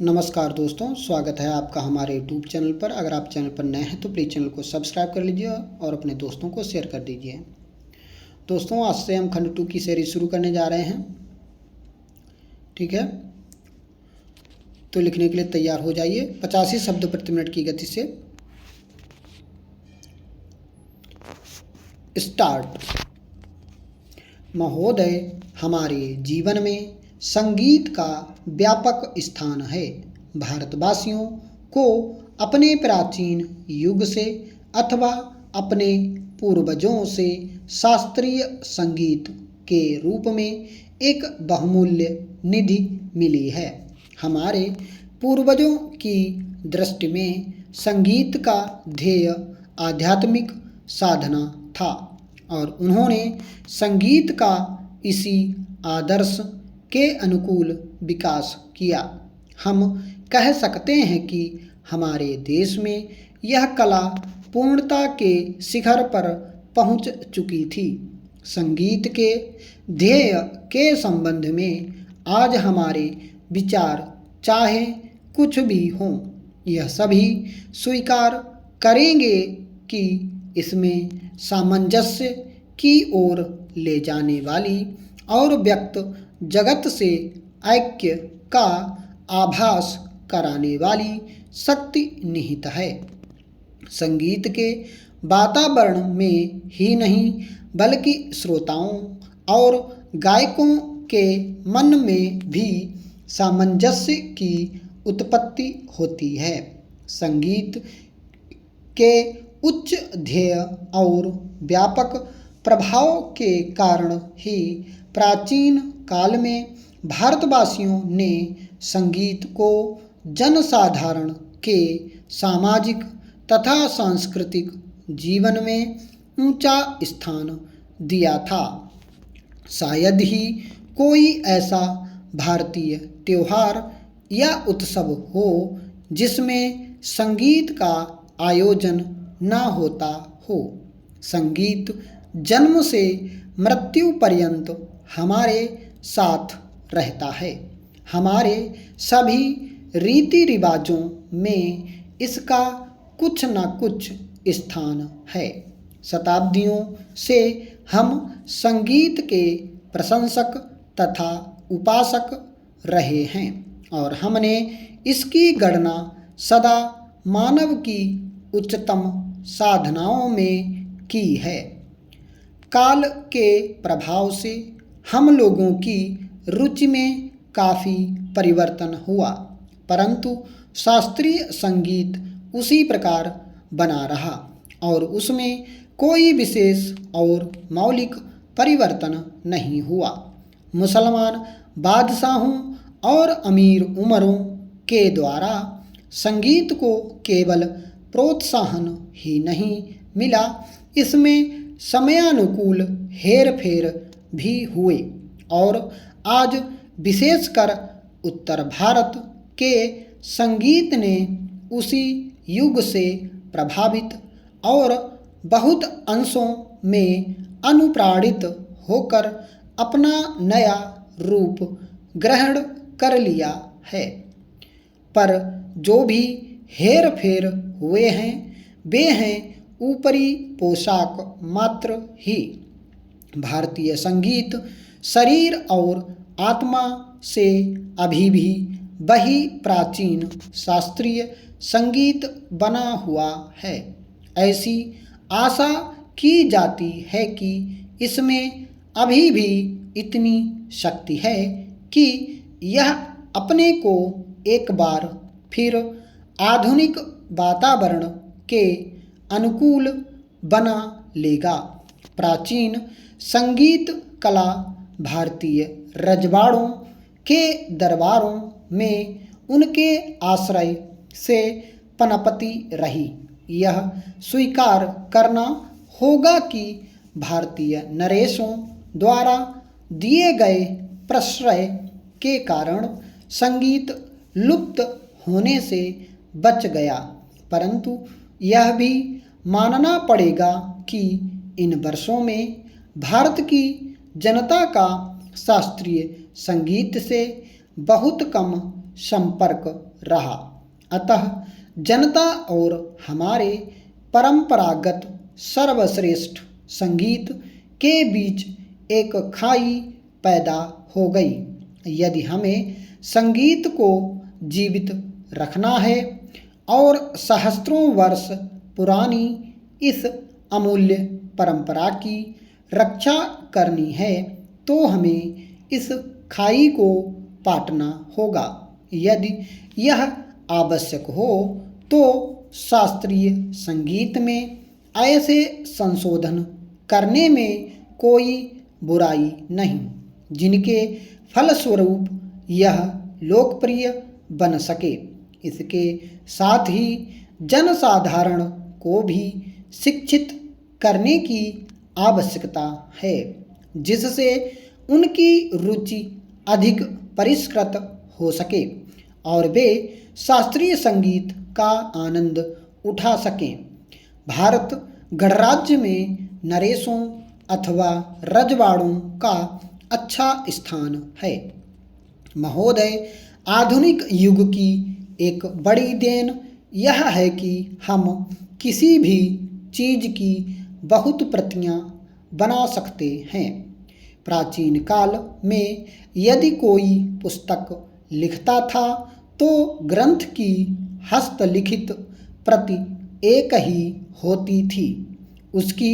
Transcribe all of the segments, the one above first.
नमस्कार दोस्तों, स्वागत है आपका हमारे यूट्यूब चैनल पर। अगर आप चैनल पर नए हैं तो प्लीज़ चैनल को सब्सक्राइब कर लीजिए और अपने दोस्तों को शेयर कर दीजिए। दोस्तों, आज से हम खंड 2 की सीरीज शुरू करने जा रहे हैं। ठीक है, तो लिखने के लिए तैयार हो जाइए। 85 शब्द प्रति मिनट की गति से स्टार्ट। महोदय, हमारे जीवन में संगीत का व्यापक स्थान है। भारतवासियों को अपने प्राचीन युग से अथवा अपने पूर्वजों से शास्त्रीय संगीत के रूप में एक बहुमूल्य निधि मिली है। हमारे पूर्वजों की दृष्टि में संगीत का ध्येय आध्यात्मिक साधना था और उन्होंने संगीत का इसी आदर्श के अनुकूल विकास किया। हम कह सकते हैं कि हमारे देश में यह कला पूर्णता के शिखर पर पहुंच चुकी थी। संगीत के ध्येय के संबंध में आज हमारे विचार चाहे कुछ भी हों, यह सभी स्वीकार करेंगे कि इसमें सामंजस्य की ओर ले जाने वाली और व्यक्त जगत से ऐक्य का आभास कराने वाली शक्ति निहित है। संगीत के वातावरण में ही नहीं बल्कि श्रोताओं और गायकों के मन में भी सामंजस्य की उत्पत्ति होती है। संगीत के उच्च ध्येय और व्यापक प्रभाव के कारण ही प्राचीन काल में भारतवासियों ने संगीत को जनसाधारण के सामाजिक तथा सांस्कृतिक जीवन में ऊंचा स्थान दिया था। शायद ही कोई ऐसा भारतीय त्योहार या उत्सव हो जिसमें संगीत का आयोजन न होता हो। संगीत जन्म से मृत्यु पर्यंत हमारे साथ रहता है। हमारे सभी रीति रिवाजों में इसका कुछ न कुछ स्थान है। शताब्दियों से हम संगीत के प्रशंसक तथा उपासक रहे हैं और हमने इसकी गणना सदा मानव की उच्चतम साधनाओं में की है। काल के प्रभाव से हम लोगों की रुचि में काफ़ी परिवर्तन हुआ, परंतु शास्त्रीय संगीत उसी प्रकार बना रहा और उसमें कोई विशेष और मौलिक परिवर्तन नहीं हुआ। मुसलमान बादशाहों और अमीर उमरों के द्वारा संगीत को केवल प्रोत्साहन ही नहीं मिला, इसमें समयानुकूल हेर फेर भी हुए और आज विशेषकर उत्तर भारत के संगीत ने उसी युग से प्रभावित और बहुत अंशों में अनुप्राणित होकर अपना नया रूप ग्रहण कर लिया है। पर जो भी हेर फेर हुए हैं वे हैं ऊपरी पोशाक मात्र ही। भारतीय संगीत शरीर और आत्मा से अभी भी वही प्राचीन शास्त्रीय संगीत बना हुआ है। ऐसी आशा की जाती है कि इसमें अभी भी इतनी शक्ति है कि यह अपने को एक बार फिर आधुनिक वातावरण के अनुकूल बना लेगा। प्राचीन संगीत कला भारतीय रजवाड़ों के दरबारों में उनके आश्रय से पनपती रही। यह स्वीकार करना होगा कि भारतीय नरेशों द्वारा दिए गए प्रश्रय के कारण संगीत लुप्त होने से बच गया, परंतु यह भी मानना पड़ेगा कि इन वर्षों में भारत की जनता का शास्त्रीय संगीत से बहुत कम संपर्क रहा। अतः जनता और हमारे परंपरागत सर्वश्रेष्ठ संगीत के बीच एक खाई पैदा हो गई। यदि हमें संगीत को जीवित रखना है और सहस्त्रों वर्ष पुरानी इस अमूल्य परंपरा की रक्षा करनी है तो हमें इस खाई को पाटना होगा। यदि यह आवश्यक हो तो शास्त्रीय संगीत में ऐसे संशोधन करने में कोई बुराई नहीं जिनके फलस्वरूप यह लोकप्रिय बन सके। इसके साथ ही जनसाधारण को भी शिक्षित करने की आवश्यकता है जिससे उनकी रुचि अधिक परिष्कृत हो सके और वे शास्त्रीय संगीत का आनंद उठा सकें। भारत गणराज्य में नरेशों अथवा रजवाड़ों का अच्छा स्थान है। महोदय, आधुनिक युग की एक बड़ी देन यह है कि हम किसी भी चीज़ की बहुत प्रतियां बना सकते हैं। प्राचीन काल में यदि कोई पुस्तक लिखता था तो ग्रंथ की हस्तलिखित प्रति एक ही होती थी। उसकी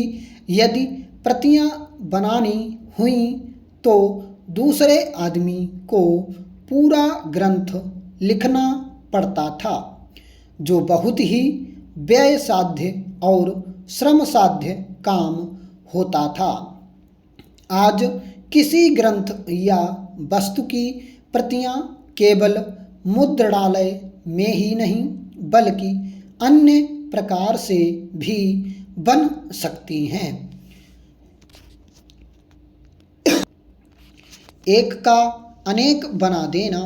यदि प्रतियां बनानी हुई तो दूसरे आदमी को पूरा ग्रंथ लिखना पड़ता था, जो बहुत ही व्यय साध्य और श्रम साध्य काम होता था। आज किसी ग्रंथ या वस्तु की प्रतियां केवल मुद्रणालय में ही नहीं बल्कि अन्य प्रकार से भी बन सकती हैं। एक का अनेक बना देना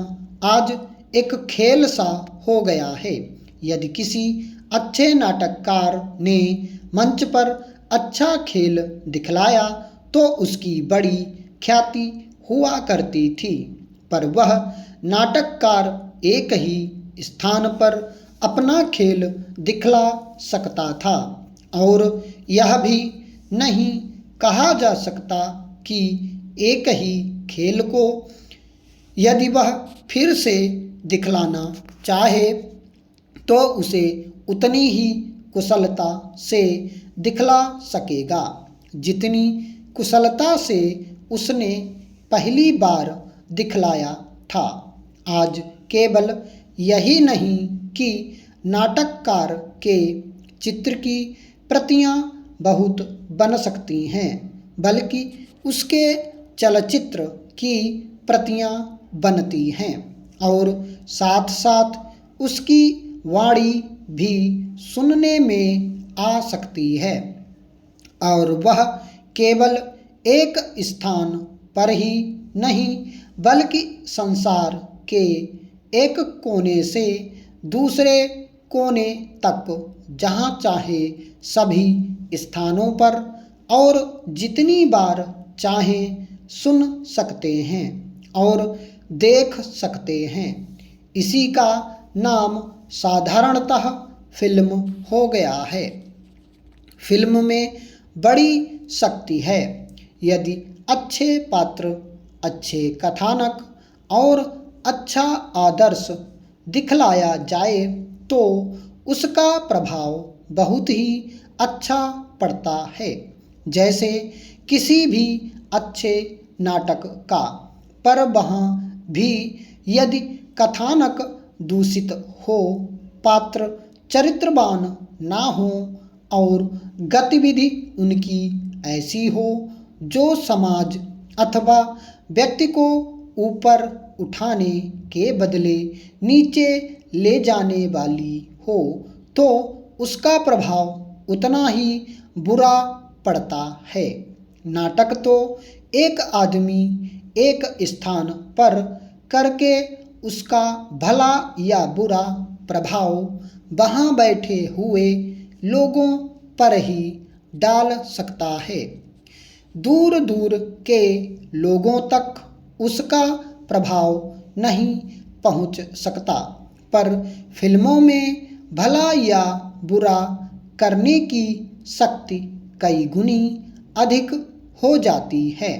आज एक खेल सा हो गया है। यदि किसी अच्छे नाटककार ने मंच पर अच्छा खेल दिखलाया तो उसकी बड़ी ख्याति हुआ करती थी, पर वह नाटककार एक ही स्थान पर अपना खेल दिखला सकता था और यह भी नहीं कहा जा सकता कि एक ही खेल को यदि वह फिर से दिखलाना चाहे तो उसे उतनी ही कुशलता से दिखला सकेगा जितनी कुशलता से उसने पहली बार दिखलाया था। आज केवल यही नहीं कि नाटककार के चित्र की प्रतियां बहुत बन सकती हैं, बल्कि उसके चलचित्र की प्रतियां बनती हैं और साथ साथ उसकी वाणी भी सुनने में आ सकती है और वह केवल एक स्थान पर ही नहीं बल्कि संसार के एक कोने से दूसरे कोने तक जहाँ चाहे सभी स्थानों पर और जितनी बार चाहें सुन सकते हैं और देख सकते हैं। इसी का नाम साधारणतः फिल्म हो गया है। फिल्म में बड़ी शक्ति है। यदि अच्छे पात्र, अच्छे कथानक और अच्छा आदर्श दिखलाया जाए तो उसका प्रभाव बहुत ही अच्छा पड़ता है, जैसे किसी भी अच्छे नाटक का। पर वहाँ भी यदि कथानक दूषित हो, पात्र चरित्रवान ना हो और गतिविधि उनकी ऐसी हो जो समाज अथवा व्यक्ति को ऊपर उठाने के बदले नीचे ले जाने वाली हो, तो उसका प्रभाव उतना ही बुरा पड़ता है। नाटक तो एक आदमी एक स्थान पर करके उसका भला या बुरा प्रभाव वहाँ बैठे हुए लोगों पर ही डाल सकता है। दूर दूर के लोगों तक उसका प्रभाव नहीं पहुंच सकता, पर फिल्मों में भला या बुरा करने की शक्ति कई गुनी अधिक हो जाती है।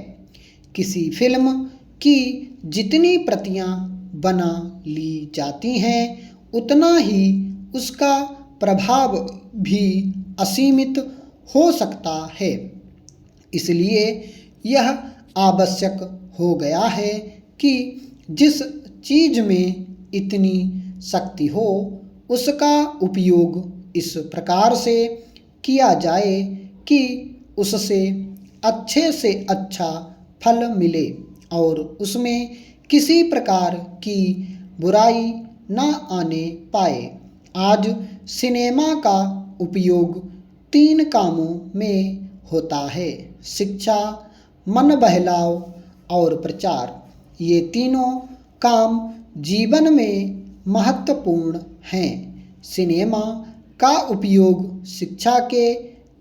किसी फिल्म की जितनी प्रतियां बना ली जाती हैं, उतना ही उसका प्रभाव भी असीमित हो सकता है। इसलिए यह आवश्यक हो गया है कि जिस चीज़ में इतनी शक्ति हो, उसका उपयोग इस प्रकार से किया जाए कि उससे अच्छे से अच्छा फल मिले और उसमें किसी प्रकार की बुराई न आने पाए। आज सिनेमा का उपयोग 3 कामों में होता है: शिक्षा, मन बहलाव और प्रचार। ये तीनों काम जीवन में महत्वपूर्ण हैं। सिनेमा का उपयोग शिक्षा के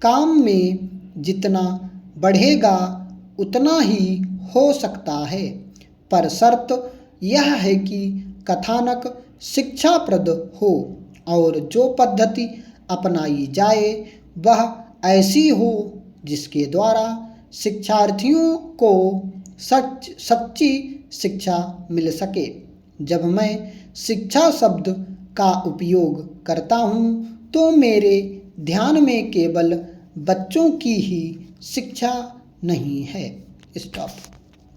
काम में जितना बढ़ेगा उतना ही हो सकता है, पर शर्त यह है कि कथानक शिक्षाप्रद हो और जो पद्धति अपनाई जाए वह ऐसी हो जिसके द्वारा शिक्षार्थियों को सच्ची शिक्षा मिल सके। जब मैं शिक्षा शब्द का उपयोग करता हूँ तो मेरे ध्यान में केवल बच्चों की ही शिक्षा नहीं है। स्टॉप।